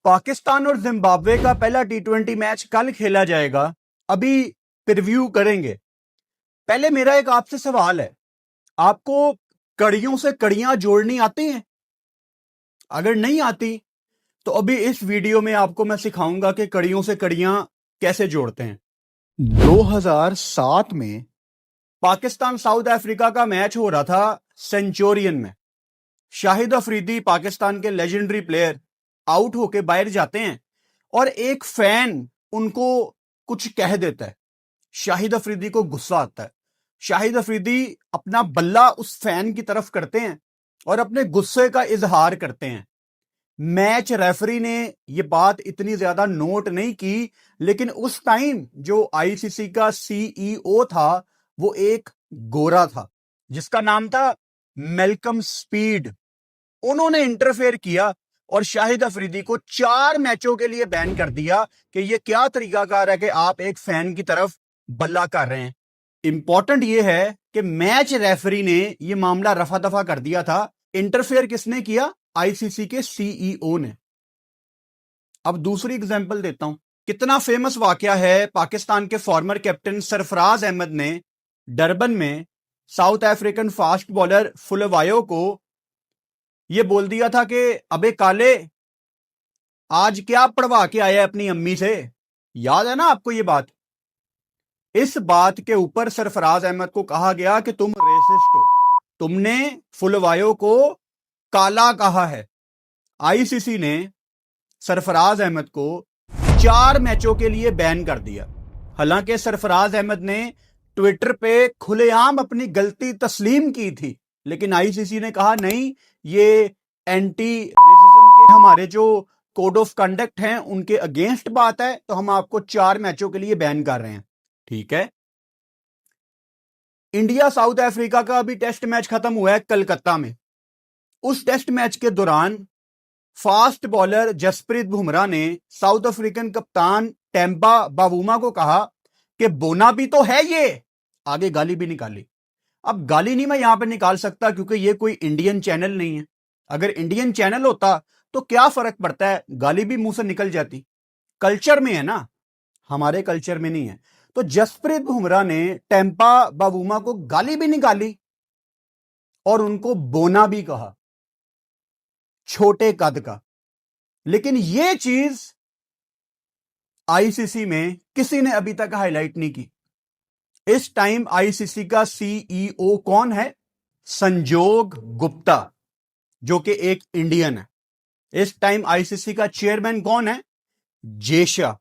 पाकिस्तान और जिम्बाब्वे का पहला टी20 मैच कल खेला जाएगा। अभी प्रीव्यू करेंगे। पहले मेरा एक आपसे सवाल है, आपको कड़ियों से कड़ियां जोड़नी आती हैं? अगर नहीं आती तो अभी इस वीडियो में आपको मैं सिखाऊंगा कि कड़ियों से कड़ियां कैसे जोड़ते हैं। 2007 में पाकिस्तान साउथ अफ्रीका का मैच हो रहा था सेंचुरियन में। शाहिद अफरीदी, पाकिस्तान के लेजेंडरी प्लेयर, आउट होके बाहर जाते हैं और एक फैन उनको कुछ कह देता है। शाहिद अफरीदी को गुस्सा आता है। शाहिद अफरीदी अपना बल्ला उस फैन की तरफ करते हैं और अपने गुस्से का इजहार करते हैं। मैच रेफरी ने यह बात इतनी ज्यादा नोट नहीं की, लेकिन उस टाइम जो आईसीसी का सीईओ था वो एक गोरा था जिसका नाम था मेलकम स्पीड। उन्होंने इंटरफेयर किया और शाहिद अफरीदी को 4 मैचों के लिए बैन कर दिया कि यह क्या तरीकाकार है कि आप एक फैन की तरफ बल्ला कर रहे हैं। इंपॉर्टेंट यह है कि मैच रेफरी ने यह मामला रफा दफा कर दिया था। इंटरफेयर किसने किया? आईसीसी के सीईओ ने। अब दूसरी एग्जांपल देता हूं। कितना फेमस वाकया है, पाकिस्तान के फॉर्मर कैप्टन सरफराज अहमद ने डरबन में साउथ अफ्रीकन फास्ट बॉलर फुलवायो को यह बोल दिया था कि अबे काले, आज क्या पढ़वा के आया अपनी अम्मी से। याद है ना आपको यह बात? इस बात के ऊपर सरफराज अहमद को कहा गया कि तुम रेसिस्ट हो, तुमने फुलवायो को काला कहा है। आईसीसी ने सरफराज अहमद को 4 मैचों के लिए बैन कर दिया। हालांकि सरफराज अहमद ने ट्विटर पे खुलेआम अपनी गलती तस्लीम की थी, लेकिन आईसीसी ने कहा नहीं, ये एंटी रेसिज्म के हमारे जो कोड ऑफ कंडक्ट हैं उनके अगेंस्ट बात है, तो हम आपको 4 मैचों के लिए बैन कर रहे हैं। ठीक है। इंडिया साउथ अफ्रीका का अभी टेस्ट मैच खत्म हुआ है कलकत्ता में। उस टेस्ट मैच के दौरान फास्ट बॉलर जसप्रीत बुमराह ने साउथ अफ्रीकन कप्तान टेम्पा बावूमा को कहा कि बोना भी तो है ये। आगे गाली भी निकाली। अब गाली नहीं मैं यहां पे निकाल सकता क्योंकि ये कोई इंडियन चैनल नहीं है। अगर इंडियन चैनल होता तो क्या फर्क पड़ता है, गाली भी मुंह से निकल जाती। कल्चर में है ना, हमारे कल्चर में नहीं है। तो जसप्रीत बुमराह ने टेम्पा बावूमा को गाली भी निकाली और उनको बोना भी कहा, छोटे कद का। लेकिन यह चीज आईसीसी में किसी ने अभी तक हाईलाइट नहीं की। इस टाइम आईसीसी का सीईओ कौन है? संजोग गुप्ता, जो कि एक इंडियन है। इस टाइम आईसीसी का चेयरमैन कौन है? जेशा,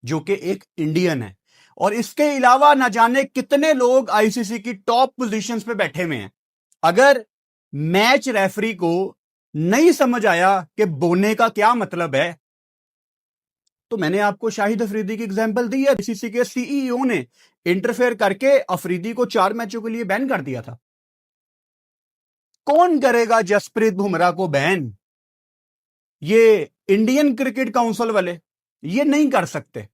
जो कि एक इंडियन है। और इसके अलावा न जाने कितने लोग आईसीसी की टॉप पोजीशंस पे बैठे हुए हैं। अगर मैच रेफरी को नहीं समझ आया कि बोने का क्या मतलब है, तो मैंने आपको शाहिद अफरीदी की एग्जांपल दी है। आईसीसी के सीईओ ने इंटरफेयर करके अफरीदी को 4 मैचों के लिए बैन कर दिया था। कौन करेगा जसप्रीत बुमराह को बैन? ये इंडियन क्रिकेट काउंसिल वाले ये नहीं कर सकते।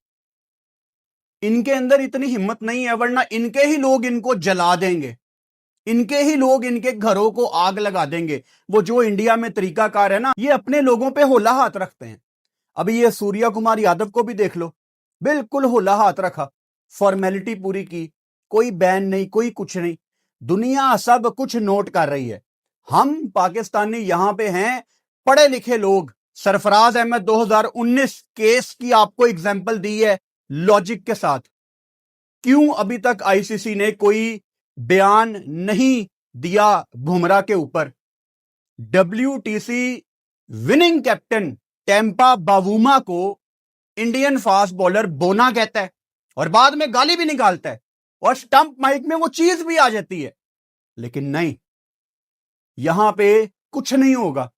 इनके अंदर इतनी हिम्मत नहीं है, वरना इनके ही लोग इनको जला देंगे। इनके ही लोग इनके घरों को आग लगा देंगे। वो जो इंडिया में तरीकाकार है ना, ये अपने लोगों पे होला हाथ रखते हैं। अभी ये सूर्या कुमार यादव को भी देख लो, बिल्कुल होला हाथ रखा, फॉर्मेलिटी पूरी की, कोई बैन नहीं, कोई कुछ नहीं। दुनिया सब कुछ नोट कर रही है। हम पाकिस्तानी यहां पे हैं, पढ़े लिखे लोग। सरफराज अहमद 2019 केस की आपको एग्जांपल दी है लॉजिक के साथ। क्यों अभी तक आईसीसी ने कोई बयान नहीं दिया बुमराह के ऊपर? डब्ल्यूटीसी विनिंग कैप्टन टेम्पा बावूमा को इंडियन फास्ट बॉलर बोना कहता है और बाद में गाली भी निकालता है और स्टंप माइक में वो चीज भी आ जाती है। लेकिन नहीं, यहां पे कुछ नहीं होगा।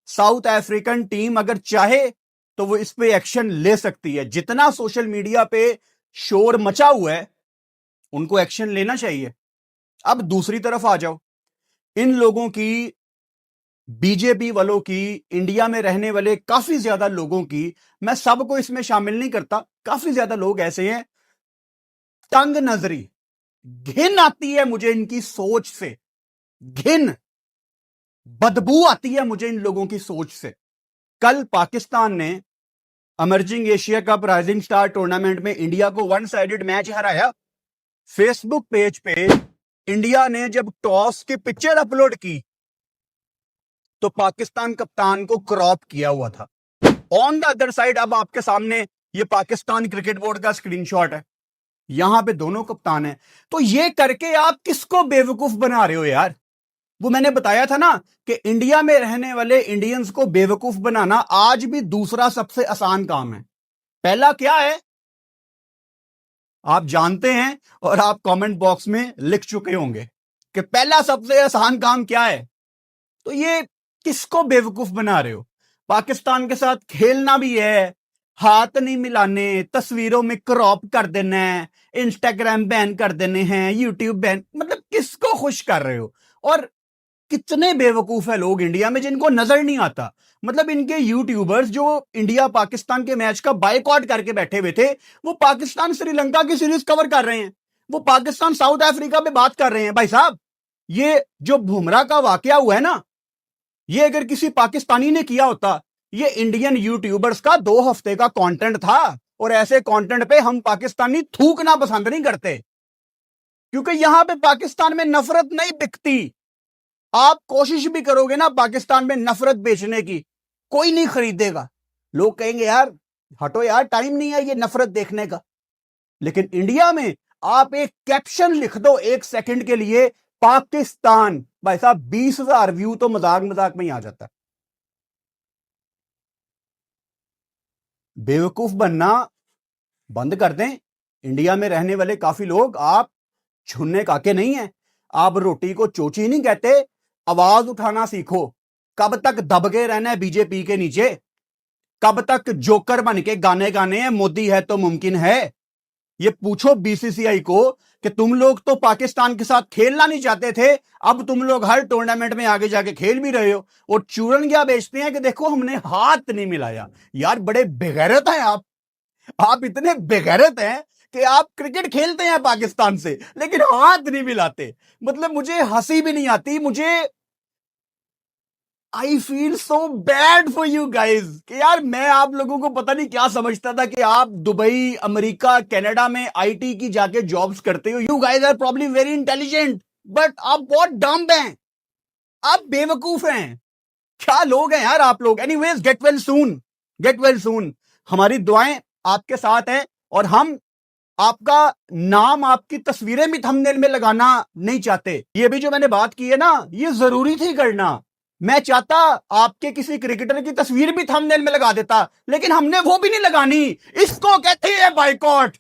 साउथ अफ्रीकन टीम अगर चाहे तो वो इस पे एक्शन ले सकती है। जितना सोशल मीडिया पे शोर मचा हुआ है, उनको एक्शन लेना चाहिए। अब दूसरी तरफ आ जाओ। इन लोगों की, बीजेपी वालों की, इंडिया में रहने वाले काफी ज्यादा लोगों की, मैं सबको इसमें शामिल नहीं करता, काफी ज्यादा लोग ऐसे हैं तंग नजरी। घिन आती है मुझे इनकी सोच से, घिन, बदबू आती है मुझे इन लोगों की सोच से। कल पाकिस्तान ने emerging Asia cup rising star tournament में इंडिया को वन साइडेड मैच हराया। फेसबुक पेज पे इंडिया ने जब टॉस की पिक्चर अपलोड की तो पाकिस्तान कप्तान को क्रॉप किया हुआ था। ऑन द अदर साइड अब आपके सामने ये पाकिस्तान क्रिकेट बोर्ड का स्क्रीनशॉट है, यहां पे दोनों कप्तान हैं। तो ये करके आप किसको बेवकूफ बना रहे हो यार? वो मैंने बताया था ना कि इंडिया में रहने वाले इंडियंस को बेवकूफ बनाना आज भी दूसरा सबसे आसान काम है। पहला क्या है आप जानते हैं और आप कमेंट बॉक्स में लिख चुके होंगे कि पहला सबसे आसान काम क्या है। तो ये किसको बेवकूफ बना रहे हो? पाकिस्तान के साथ खेलना भी है, हाथ नहीं मिलाने, तस्वीरों में क्रॉप कर देना है, इंस्टाग्राम बैन कर देने हैं, यूट्यूब बैन, मतलब किसको खुश कर रहे हो? और कितने बेवकूफ है लोग इंडिया में जिनको नजर नहीं आता। मतलब इनके यूट्यूबर्स जो इंडिया पाकिस्तान के मैच का बायकॉट करके बैठे हुए थे, वो पाकिस्तान श्रीलंका की सीरीज कवर कर रहे हैं, वो पाकिस्तान साउथ अफ्रीका पे बात कर रहे हैं। भाई साहब, ये जो बुमराह का वाकया हुआ है ना, ये अगर किसी पाकिस्तानी ने किया होता, ये इंडियन यूट्यूबर्स का 2 हफ्ते का कंटेंट था। और ऐसे कंटेंट पे हम पाकिस्तानी थूकना पसंद नहीं करते, क्योंकि यहां पे पाकिस्तान में नफरत नहीं बिकती। आप कोशिश भी करोगे ना पाकिस्तान में नफरत बेचने की, कोई नहीं खरीदेगा। लोग कहेंगे यार हटो यार, टाइम नहीं है ये नफरत देखने का। लेकिन इंडिया में आप एक कैप्शन लिख दो 1 सेकंड के लिए, पाकिस्तान, भाई साहब 20,000 व्यू तो मजाक मजाक में ही आ जाता है। बेवकूफ बनना बंद कर दें। इंडिया में रहने वाले काफी लोग, आप छुन्ने काके नहीं हैं, आप रोटी को चोची नहीं कहते। आवाज उठाना सीखो। कब तक दबके रहना है बीजेपी के नीचे? कब तक जोकर बन के गाने गाने हैं मोदी है तो मुमकिन है? ये पूछो बीसीसीआई को कि तुम लोग तो पाकिस्तान के साथ खेलना नहीं चाहते थे, अब तुम लोग हर टूर्नामेंट में आगे जाके खेल भी रहे हो और चूरन क्या बेचते हैं कि देखो हमने हाथ नहीं मिलाया। यार बड़े बेगैरत हैं आप इतने बेगैरत हैं कि आप क्रिकेट खेलते हैं पाकिस्तान से लेकिन हाथ नहीं मिलाते। मतलब मुझे हंसी भी नहीं आती, मुझे I feel so bad for you guys कि यार मैं आप लोगों को पता नहीं क्या समझता था कि आप दुबई, अमेरिका, कनाडा में आईटी की जाके जॉब्स करते हो। You guys are probably very intelligent, but आप बहुत डम्ब हैं, आप बेवकूफ हैं। क्या लोग हैं यार आप लोग। Anyways, get well soon, get well soon. हमारी दुआएं आपके साथ हैं और हम आपका नाम, आपकी तस्वीरें भी थंबनेल में लगाना नहीं चाहते। ये भी जो मैंने बात की है ना, ये जरूरी थी करना। मैं चाहता आपके किसी क्रिकेटर की तस्वीर भी थंबनेल में लगा देता, लेकिन हमने वो भी नहीं लगानी। इसको कहते हैं बाइकॉट,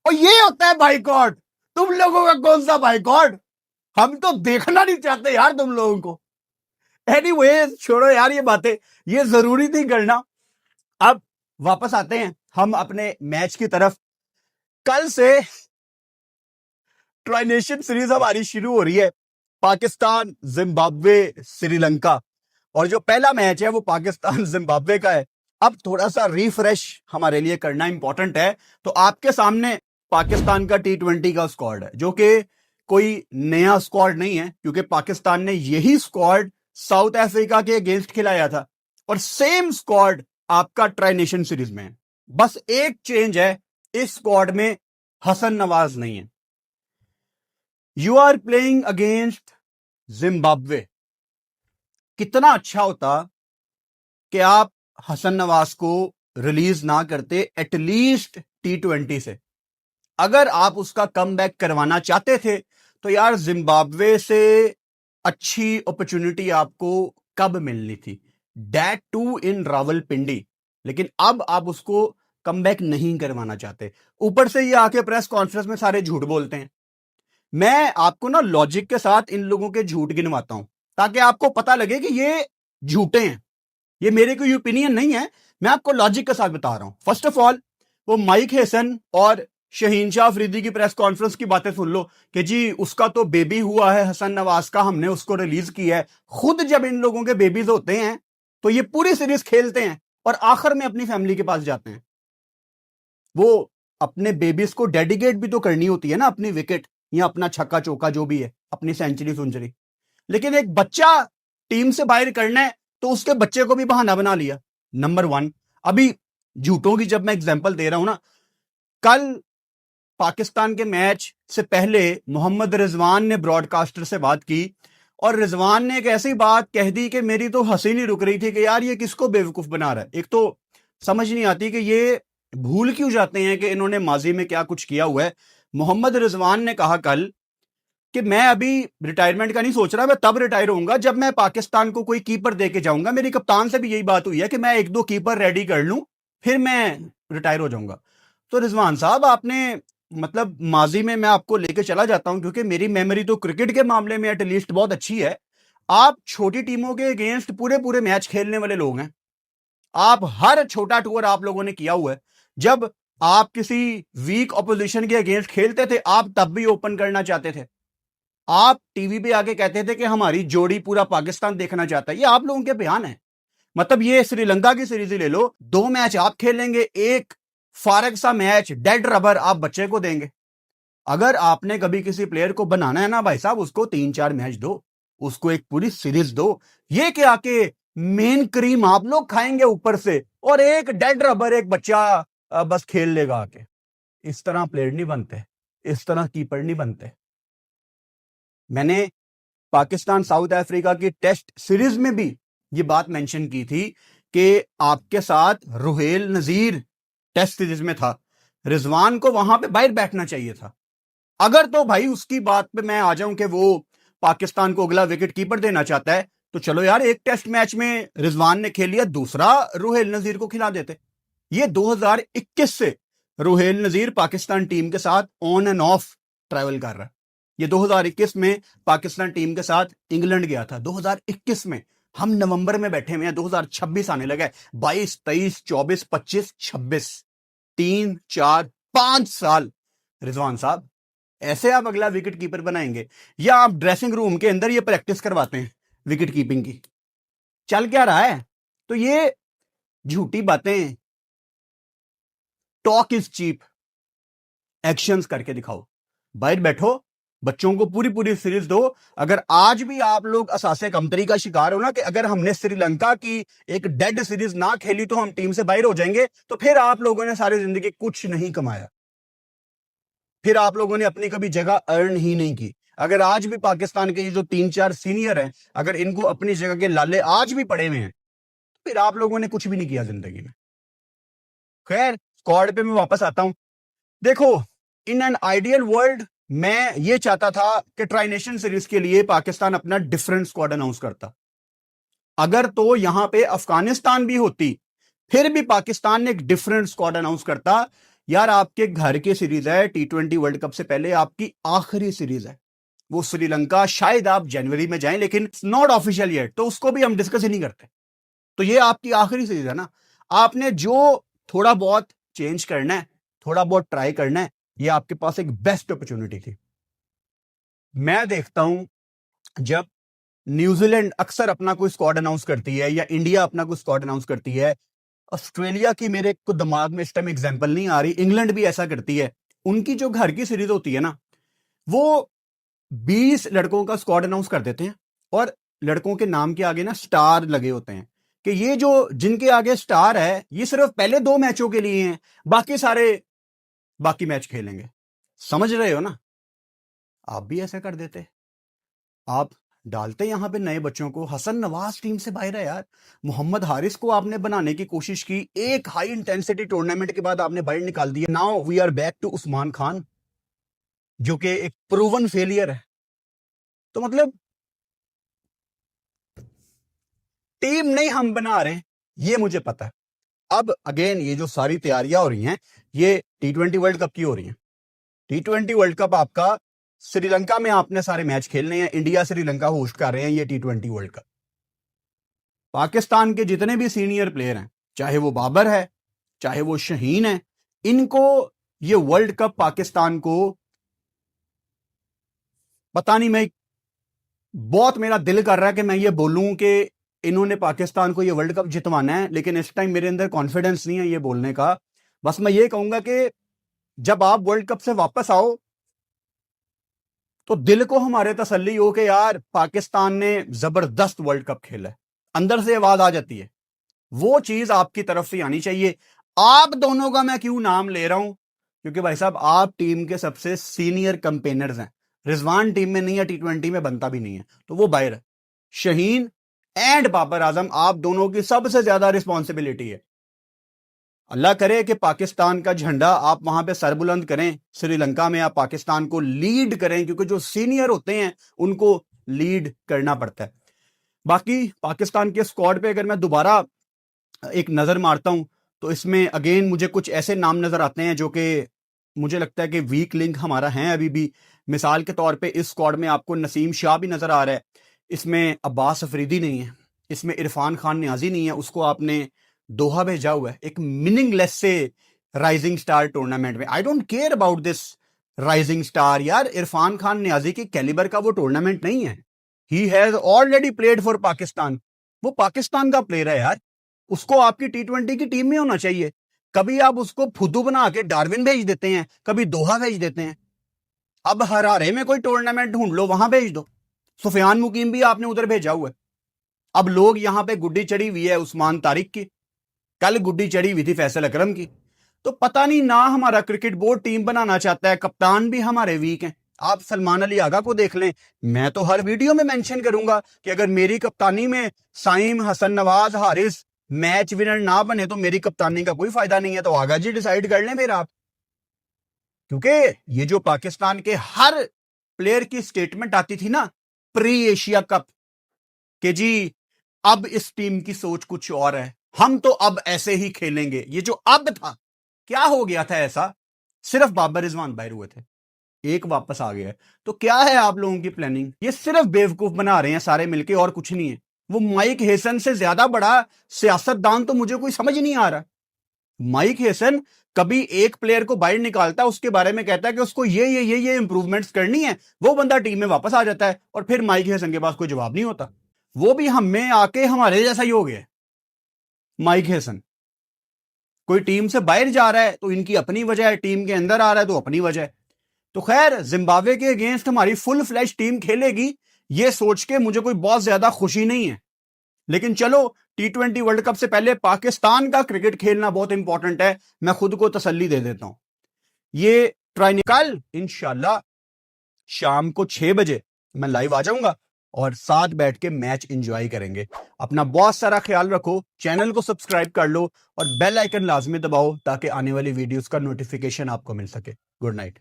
और ये होता है बाइकॉट। तुम लोगों का कौन सा बाइकॉट? हम तो देखना नहीं चाहते यार तुम लोगों को। एनीवेज, छोड़ो यार ये बातें, ये जरूरी थी करना। अब वापस आते हैं हम अपने मैच की तरफ। कल से ट्राई नेशन सीरीज हमारी शुरू हो रही है, पाकिस्तान, जिम्बाब्वे, श्रीलंका। और जो पहला मैच है वो पाकिस्तान जिम्बाब्वे का है। अब थोड़ा सा रिफ्रेश हमारे लिए करना इंपॉर्टेंट है। तो आपके सामने पाकिस्तान का T20 का स्क्वाड है, जो कि कोई नया स्क्वाड नहीं है, क्योंकि पाकिस्तान ने यही स्क्वाड साउथ अफ्रीका के अगेंस्ट खिलाया था और सेम स्क्वाड आपका ट्राई नेशन सीरीज में है। बस एक चेंज है, इस स्क्वाड में हसन नवाज नहीं है। You are playing against Zimbabwe. कितना अच्छा होता कि आप हसन नवाज को रिलीज ना करते एटलीस्ट T20 से। अगर आप उसका कमबैक करवाना चाहते थे तो यार जिम्बाब्वे से अच्छी अपॉर्चुनिटी आपको कब मिलनी थी, दैट टू इन रावलपिंडी। लेकिन अब आप उसको कमबैक नहीं करवाना चाहते। ऊपर से ये आके प्रेस कॉन्फ्रेंस में सारे झूठ बोलते हैं। मैं आपको ना लॉजिक के साथ इन लोगों के झूठ गिनवाता हूं ताकि आपको पता लगे कि ये झूठे हैं। ये मेरे कोई ओपिनियन नहीं है, मैं आपको लॉजिक के साथ बता रहा हूं। फर्स्ट ऑफ ऑल, वो माइक हेसन और शहीन शाह अफरीदी की प्रेस कॉन्फ्रेंस की बातें सुन लो कि जी उसका तो बेबी हुआ है हसन नवाज का, हमने उसको रिलीज किया है। खुद जब इन लोगों के बेबीज होते हैं तो ये पूरी सीरीज खेलते हैं और आखिर में अपनी फैमिली के पास जाते हैं। वो अपने बेबीज को डेडिकेट भी तो करनी होती है ना, अपनी विकेट या अपना छक्का चौका जो भी है, अपनी सेंचुरी। लेकिन एक बच्चा टीम से बाहर करना है तो उसके बच्चे को भी बहाना बना लिया। नंबर 1। अभी झूठों की जब मैं एग्जांपल दे रहा हूं ना, कल पाकिस्तान के मैच से पहले मोहम्मद रिजवान ने ब्रॉडकास्टर से बात की और रिजवान ने एक ऐसी बात कह दी कि मेरी तो हंसी नहीं रुक रही थी कि यार ये किसको बेवकूफ बना रहा है। एक तो समझ नहीं आती कि ये भूल क्यों जाते हैं कि इन्होंने माजी में क्या कुछ किया हुआ है। मोहम्मद रिजवान ने कहा कल कि मैं अभी रिटायरमेंट का नहीं सोच रहा, मैं तब रिटायर होऊंगा जब मैं पाकिस्तान को कोई कीपर दे के जाऊंगा। मेरी कप्तान से भी यही बात हुई है कि मैं 1-2 कीपर रेडी कर लूं, फिर मैं रिटायर हो जाऊंगा। तो रिजवान साहब, आपने मतलब माजी में मैं आपको लेके चला जाता हूं क्योंकि मेरी मेमोरी तो क्रिकेट के मामले में एटलीस्ट बहुत अच्छी है। आप छोटी टीमों के अगेंस्ट पूरे पूरे मैच खेलने वाले लोग हैं। आप हर छोटा टूर आप लोगों ने किया हुआ है। जब आप किसी वीक ऑपोजिशन के अगेंस्ट खेलते थे, आप तब भी ओपन करना चाहते थे। आप टीवी पे आके कहते थे कि हमारी जोड़ी पूरा पाकिस्तान देखना चाहता है। ये आप लोगों के बयान है। मतलब ये श्रीलंका की सीरीज ले लो, 2 मैच आप खेलेंगे, एक फारग सा मैच डेड रबर आप बच्चे को देंगे। अगर आपने कभी किसी प्लेयर को बनाना है ना भाई साहब, उसको 3-4 मैच दो, उसको एक पूरी सीरीज दो। ये क्या कि मेन क्रीम आप लोग खाएंगे ऊपर से और एक डेड रबर एक बच्चा बस खेल लेगा आके। इस तरह प्लेयर नहीं बनते, इस तरह कीपर नहीं बनते। मैंने पाकिस्तान साउथ अफ्रीका की टेस्ट सीरीज में भी ये बात मेंशन की थी कि आपके साथ रुहेल नजीर टेस्ट सीरीज में था, रिजवान को वहां पे बाहर बैठना चाहिए था। अगर तो भाई उसकी बात पे मैं आ जाऊं कि वो पाकिस्तान को अगला विकेट कीपर देना चाहता है, तो चलो यार, एक टेस्ट मैच में रिजवान ने खेल लिया, दूसरा रुहेल नजीर को खिला देते। ये 2021 से रुहेल नजीर पाकिस्तान टीम के साथ ऑन एंड ऑफ ट्रैवल कर रहा है। ये 2021 में पाकिस्तान टीम के साथ इंग्लैंड गया था। 2021 में, हम नवंबर में बैठे हुए हैं, 2026 आने लगा है। 22, 23, 24, 25, 26, 3, 4, 5 साल। रिजवान साहब, ऐसे आप अगला विकेट कीपर बनाएंगे या आप ड्रेसिंग रूम के अंदर ये प्रैक्टिस करवाते हैं विकेट कीपिंग की? चल क्या रहा है? तो ये झूठी बातें, टॉक इज चीप, एक्शंस करके दिखाओ। बाहर बैठो, बच्चों को पूरी पूरी सीरीज दो। अगर आज भी आप लोग असासे कमतरी का शिकार हो ना कि अगर हमने श्रीलंका की एक डेड सीरीज ना खेली तो हम टीम से बाहर हो जाएंगे, तो फिर आप लोगों ने सारी जिंदगी कुछ नहीं कमाया, फिर आप लोगों ने अपनी कभी जगह अर्न ही नहीं की। अगर आज भी पाकिस्तान के ये जो 3-4 सीनियर हैं, अगर इनको अपनी जगह के लाले आज भी पड़े हुए हैं, तो फिर आप लोगों ने कुछ भी नहीं किया जिंदगी में। खैर, स्क्वाड पे मैं वापस आता हूं। देखो, इन एन आइडियल वर्ल्ड मैं ये चाहता था कि ट्राई नेशन सीरीज के लिए पाकिस्तान अपना डिफरेंट स्क्वाड अनाउंस करता। अगर तो यहां पे अफगानिस्तान भी होती, फिर भी पाकिस्तान ने एक डिफरेंट स्क्वाड अनाउंस करता। यार, आपके घर की सीरीज है, T20 वर्ल्ड कप से पहले आपकी आखिरी सीरीज है। वो श्रीलंका, शायद आप जनवरी में जाएं, लेकिन नॉट ऑफिशियल येट, तो उसको भी हम डिस्कस ही नहीं करते। तो ये आपकी आखिरी सीरीज है ना। आपने जो थोड़ा बहुत चेंज करना है, थोड़ा बहुत ट्राई करना है, ये आपके पास एक बेस्ट अपॉर्चुनिटी थी। मैं देखता हूं जब न्यूजीलैंड अक्सर अपना कोई स्क्वाड अनाउंस करती है या इंडिया अपना कोई स्क्वाड अनाउंस करती है, ऑस्ट्रेलिया की मेरे को दिमाग में इस टाइम एग्जांपल नहीं आ रही, इंग्लैंड भी ऐसा करती है। उनकी जो घर की सीरीज होती है ना, वो 20 लड़कों का स्क्वाड अनाउंस कर देते हैं और लड़कों के नाम के आगे ना स्टार लगे होते हैं कि ये जो जिनके आगे स्टार है, ये सिर्फ पहले 2 मैचों के लिए हैं, बाकी सारे बाकी मैच खेलेंगे। समझ रहे हो ना? आप भी ऐसा कर देते। आप डालते यहां पे नए बच्चों को। हसन नवाज टीम से बाहर है यार। मोहम्मद हारिस को आपने बनाने की कोशिश की, एक हाई इंटेंसिटी टूर्नामेंट के बाद आपने बाहर निकाल दिया। Now we are back to Usman Khan, जो कि एक प्रूवन फेलियर है। तो मतलब टीम नहीं हम बना रहे, ये मुझे पता है। अब अगेन ये जो सारी तैयारियां हो रही हैं, ये T20 वर्ल्ड कप की हो रही हैं। T20 वर्ल्ड कप आपका श्रीलंका में आपने सारे मैच खेलने हैं। इंडिया श्रीलंका होस्ट कर रहे हैं ये T20 वर्ल्ड कप। पाकिस्तान के जितने भी सीनियर प्लेयर हैं, चाहे वो बाबर है, चाहे वो शहीन है, इनको ये वर्ल्ड कप पाकिस्तान को, पता नहीं, मैं बहुत मेरा दिल कर रहा है कि मैं ये बोलूं कि इन्होंने पाकिस्तान को ये वर्ल्ड कप जितवाना है, लेकिन इस टाइम मेरे अंदर कॉन्फिडेंस नहीं है ये बोलने का। बस मैं ये कहूंगा कि जब आप वर्ल्ड कप से वापस आओ तो दिल को हमारे तसल्ली हो कि यार पाकिस्तान ने जबरदस्त वर्ल्ड कप खेला है। अंदर से आवाज आ जाती है, वो चीज आपकी तरफ से आनी चाहिए। आप दोनों का मैं क्यों नाम ले रहा हूं, क्योंकि भाई साहब आप टीम के सबसे सीनियर कंपेनर्स हैं। रिजवान टीम में नहीं है, T20 में बनता भी नहीं है, तो वो बाहर है। शहीन एंड बाबर आजम, आप दोनों की सबसे ज्यादा रिस्पॉन्सिबिलिटी है। अल्लाह करे कि पाकिस्तान का झंडा आप वहां पे सरबुलंद करें, श्रीलंका में आप पाकिस्तान को लीड करें, क्योंकि जो सीनियर होते हैं उनको लीड करना पड़ता है। बाकी पाकिस्तान के स्क्वाड पे अगर मैं दोबारा एक नजर मारता हूं तो इसमें अगेन मुझे कुछ ऐसे नाम नजर आते हैं जो कि मुझे लगता है कि वीक लिंक हमारा है अभी भी। मिसाल के तौर पे इस स्क्वाड में आपको नसीम शाह भी नजर आ रहा है, इसमें अब्बास अफरीदी नहीं है, इसमें इरफान खान न्याजी नहीं है, उसको आपने दोहा भेजा हुआ है एक मीनिंगलेस से राइजिंग स्टार टूर्नामेंट में। I don't care about this rising star यार, इरफान खान न्याजी के कैलिबर का वो टूर्नामेंट नहीं है। He has already played for Pakistan, वो पाकिस्तान का प्लेयर है यार, उसको आपकी T20 की टीम में होना चाहिए। कभी आप उसको फुद्दू बना के डार्विन भेज देते हैं, कभी दोहा भेज देते हैं। अब हरारे में कोई टूर्नामेंट ढूंढ लो, वहां भेज दो। सुफियान मुकीम भी आपने उधर भेजा हुआ है। अब लोग यहां पे गुड्डी चढ़ी हुई है उस्मान तारिक की, कल गुड्डी चढ़ी हुई थी फैसल अकरम की। तो पता नहीं ना हमारा क्रिकेट बोर्ड टीम बनाना चाहता है, कप्तान भी हमारे वीक हैं। आप सलमान अली आगा को देख लें, मैं तो हर वीडियो में मेंशन करूंगा कि अगर मेरी कप्तानी में साइम, हसन नवाज, हारिस मैच विनर ना बने तो मेरी कप्तानी का कोई फायदा नहीं है। तो आगा जी डिसाइड कर लें फिर आप, क्योंकि ये जो पाकिस्तान के हर प्लेयर की स्टेटमेंट आती थी ना प्री एशिया कप के जी अब इस टीम की सोच कुछ और है, हम तो अब ऐसे ही खेलेंगे, ये जो अब था क्या हो गया था ऐसा? सिर्फ बाबर रिजवान बाहर हुए थे, एक वापस आ गया है। तो क्या है आप लोगों की प्लानिंग? ये सिर्फ बेवकूफ बना रहे हैं सारे मिलके और कुछ नहीं है। वो माइक हेसन से ज्यादा बड़ा सियासतदान तो मुझे कोई समझ नहीं आ रहा। माइक हेसन कभी एक प्लेयर को बाहर निकालता है, उसके बारे में कहता है कि उसको ये इंप्रूवमेंट्स करनी है, वो बंदा टीम में वापस आ जाता है और फिर माइक हेसन के पास कोई जवाब नहीं होता। वो भी हम में आके हमारे जैसा ही हो गया। माइक हेसन कोई टीम से बाहर जा रहा है तो इनकी अपनी वजह है, टीम के अंदर आ रहा है तो अपनी वजह है। तो खैर जिम्बाब्वे के अगेंस्ट हमारी फुल फ्लैश टीम खेलेगी, ये सोच के मुझे कोई बहुत ज्यादा खुशी नहीं है। लेकिन चलो T20 वर्ल्ड कप से पहले पाकिस्तान का क्रिकेट खेलना बहुत इंपॉर्टेंट है, मैं खुद को तसल्ली दे देता हूं। ये ट्राई कल इंशाल्लाह शाम को 6 बजे मैं लाइव आ जाऊंगा और साथ बैठ के मैच एंजॉय करेंगे। अपना बहुत सारा ख्याल रखो, चैनल को सब्सक्राइब कर लो और बेल आइकन लाजमी दबाओ ताकि आने वाली वीडियोस का नोटिफिकेशन आपको मिल सके। Good night.